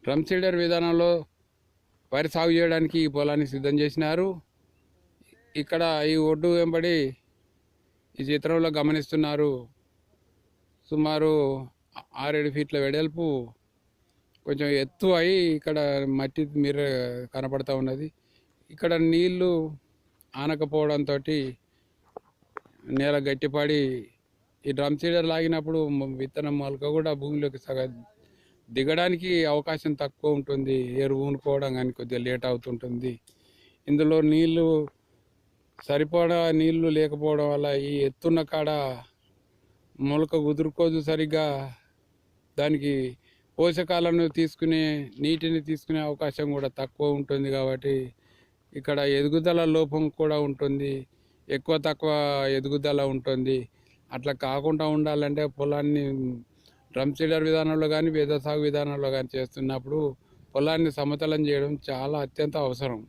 Drum seeder విధానంలో వరి సాగు చేయడానికి ఈ పొలాన్ని సిద్ధం చేసినారు. ఇక్కడ ఈ ఒడ్డు వెంబడి ఈ చిత్రంలో గమనిస్తున్నారు సుమారు 6-7 ఫీట్ల వెడల్పు కొంచెం ఎత్తు అయి ఇక్కడ మట్టి మీరు కనపడతా ఉన్నది. ఇక్కడ నీళ్లు ఆనకపోవడంతో నేల గట్టిపడి ఈ డ్రమ్ సీడర్ లాగినప్పుడు విత్తనం మొలక కూడా భూమిలోకి దిగడానికి అవకాశం తక్కువ ఉంటుంది. ఎరువు ఊనుకోవడం కానీ కొద్దిగా లేట్ అవుతుంటుంది. ఇందులో నీళ్లు సరిపడా నీళ్లు లేకపోవడం వల్ల ఈ ఎత్తున్న కాడ మొలక కుదురుకోదు సరిగ్గా. దానికి పోషకాలను నీటిని తీసుకునే అవకాశం కూడా తక్కువ ఉంటుంది. కాబట్టి ఇక్కడ ఎదుగుదల లోపం కూడా ఉంటుంది. ఎక్కువ తక్కువ ఎదుగుదల ఉంటుంది. అట్లా కాకుండా ఉండాలంటే పొలాన్ని డ్రమ్ సీడర్ విధానంలో కానీ వేద సాగు విధానంలో కానీ చేస్తున్నప్పుడు పొలాన్ని సమతలం చేయడం చాలా అత్యంత అవసరం.